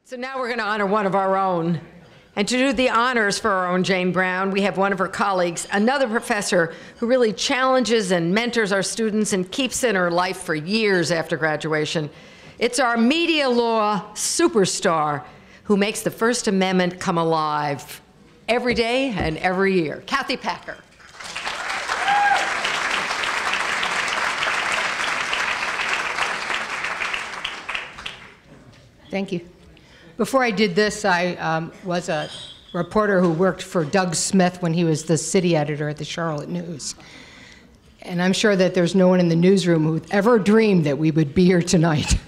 So now we're going to honor one of our own. And to do the honors for our own Jane Brown, we have one of her colleagues, another professor who really challenges and mentors our students and keeps in her life for years after graduation. It's our media law superstar who makes the First Amendment come alive every day and every year. Cathy Packer. Thank you. Before I did this, I was a reporter who worked for Doug Smith when he was the city editor at the Charlotte News. And I'm sure that there's no one in the newsroom who ever dreamed that we would be here tonight.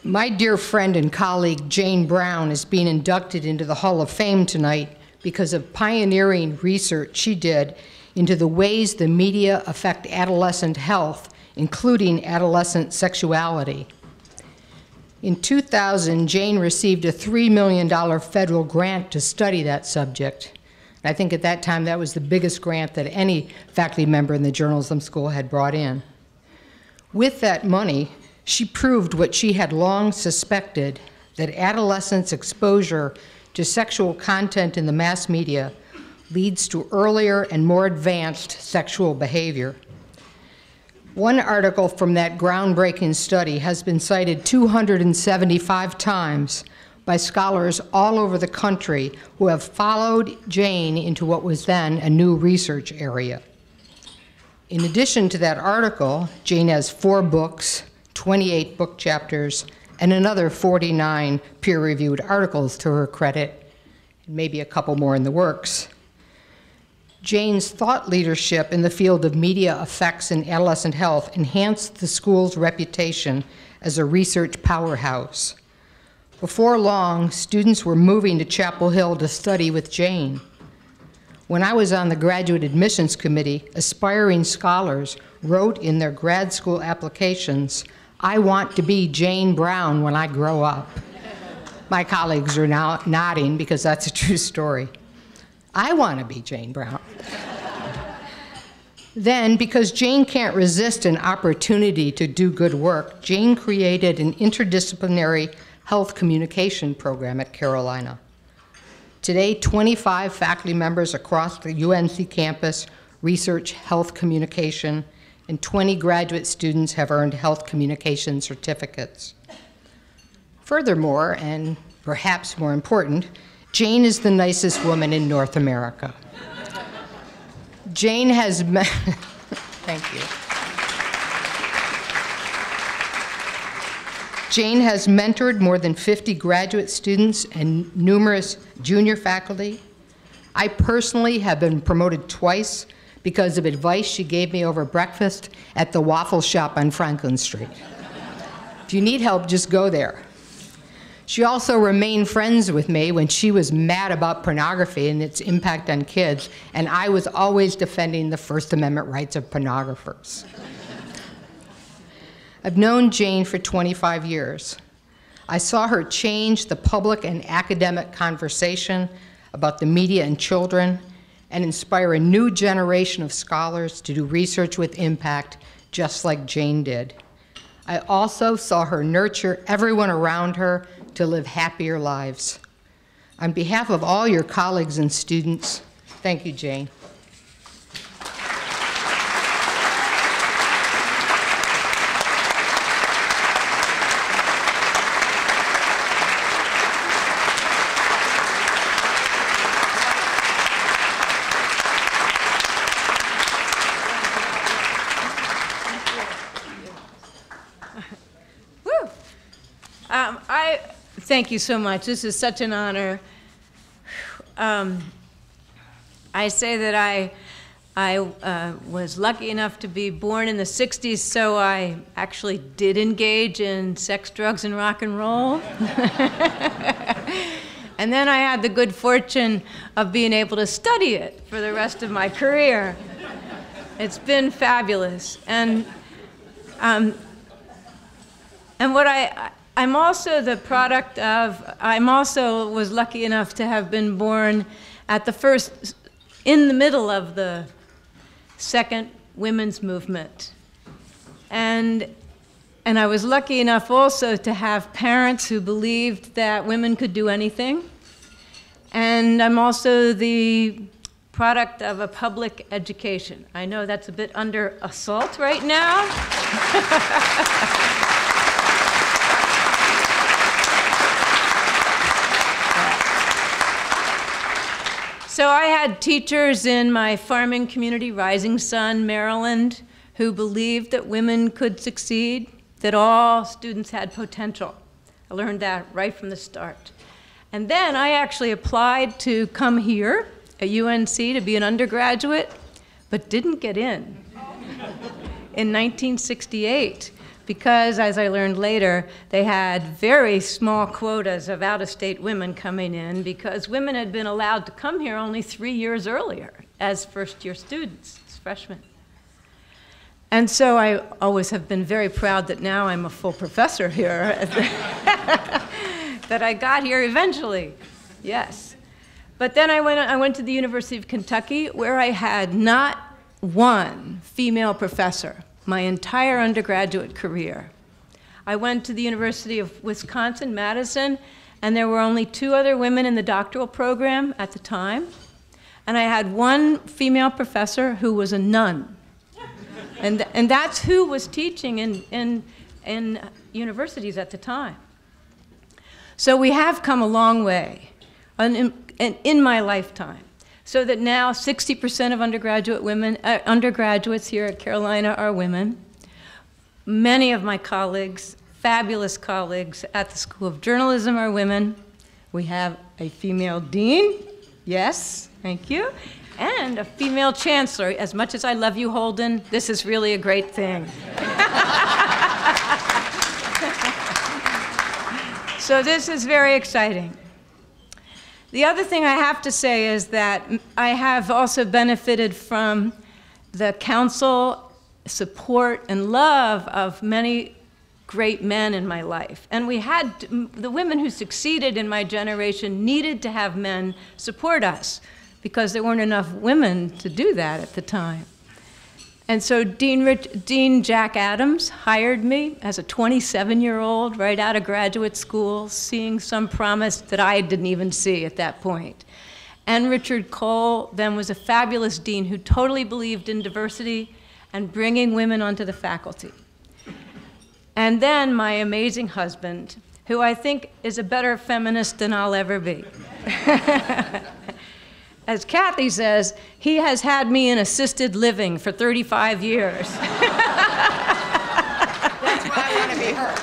My dear friend and colleague, Jane Brown, is being inducted into the Hall of Fame tonight because of pioneering research she did into the ways the media affect adolescent health, including adolescent sexuality. In 2000, Jane received a $3 million federal grant to study that subject. I think at that time that was the biggest grant that any faculty member in the journalism school had brought in. With that money, she proved what she had long suspected, that adolescents' exposure to sexual content in the mass media leads to earlier and more advanced sexual behavior. One article from that groundbreaking study has been cited 275 times by scholars all over the country who have followed Jane into what was then a new research area. In addition to that article, Jane has 4 books, 28 book chapters, and another 49 peer-reviewed articles to her credit, and maybe a couple more in the works. Jane's thought leadership in the field of media effects in adolescent health enhanced the school's reputation as a research powerhouse. Before long, students were moving to Chapel Hill to study with Jane. When I was on the graduate admissions committee, aspiring scholars wrote in their grad school applications, "I want to be Jane Brown when I grow up." My colleagues are now nodding because that's a true story. I want to be Jane Brown. Then, because Jane can't resist an opportunity to do good work, Jane created an interdisciplinary health communication program at Carolina. Today, 25 faculty members across the UNC campus research health communication, and 20 graduate students have earned health communication certificates. Furthermore, and perhaps more important, Jane is the nicest woman in North America. Jane has thank you. Jane has mentored more than 50 graduate students and numerous junior faculty. I personally have been promoted twice because of advice she gave me over breakfast at the waffle shop on Franklin Street. If you need help, just go there. She also remained friends with me when she was mad about pornography and its impact on kids, and I was always defending the First Amendment rights of pornographers. I've known Jane for 25 years. I saw her change the public and academic conversation about the media and children and inspire a new generation of scholars to do research with impact, just like Jane did. I also saw her nurture everyone around her to live happier lives. On behalf of all your colleagues and students, thank you, Jane. Thank you so much. This is such an honor. I say that I was lucky enough to be born in the 60s, so I actually did engage in sex, drugs, and rock and roll. And then I had the good fortune of being able to study it for the rest of my career. It's been fabulous. And what I'm also the product of, I'm also was lucky enough to have been born at in the middle of the second women's movement. And And I was lucky enough also to have parents who believed that women could do anything. And I'm also the product of a public education. I know that's a bit under assault right now. So I had teachers in my farming community, Rising Sun, Maryland, who believed that women could succeed, that all students had potential. I learned that right from the start. And then I actually applied to come here at UNC to be an undergraduate, but didn't get in 1968, because, as I learned later, they had very small quotas of out-of-state women coming in, because women had been allowed to come here only 3 years earlier as first-year students, as freshmen. And so I always have been very proud that now I'm a full professor here, that I got here eventually, yes. But then I went to the University of Kentucky, where I had not one female professor my entire undergraduate career. I went to the University of Wisconsin-Madison, and there were only 2 other women in the doctoral program at the time. And I had one female professor who was a nun. And that's who was teaching in universities at the time. So we have come a long way in my lifetime, so that now 60% of undergraduates here at Carolina are women. Many of my colleagues, fabulous colleagues at the School of Journalism, are women. We have a female dean, yes, thank you, and a female chancellor. As much as I love you, Holden, this is really a great thing. So this is very exciting. The other thing I have to say is that I have also benefited from the counsel, support, and love of many great men in my life. And we had, the women who succeeded in my generation needed to have men support us, because there weren't enough women to do that at the time. And so Dean Jack Adams hired me as a 27-year-old right out of graduate school, seeing some promise that I didn't even see at that point. And Richard Cole then was a fabulous dean who totally believed in diversity and bringing women onto the faculty. And then my amazing husband, who I think is a better feminist than I'll ever be. As Cathy says, he has had me in assisted living for 35 years. That's why I want to be her.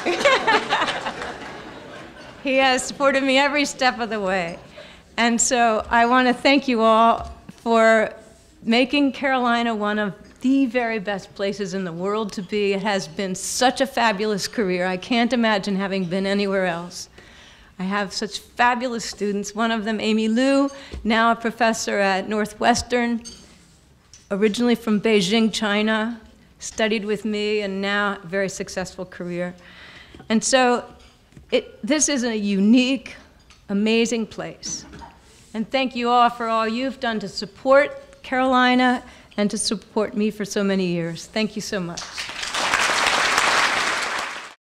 He has supported me every step of the way. And so I want to thank you all for making Carolina one of the very best places in the world to be. It has been such a fabulous career. I can't imagine having been anywhere else. I have such fabulous students. One of them, Amy Liu, now a professor at Northwestern, originally from Beijing, China, studied with me, and now a very successful career. And so this is a unique, amazing place. And thank you all for all you've done to support Carolina and to support me for so many years. Thank you so much.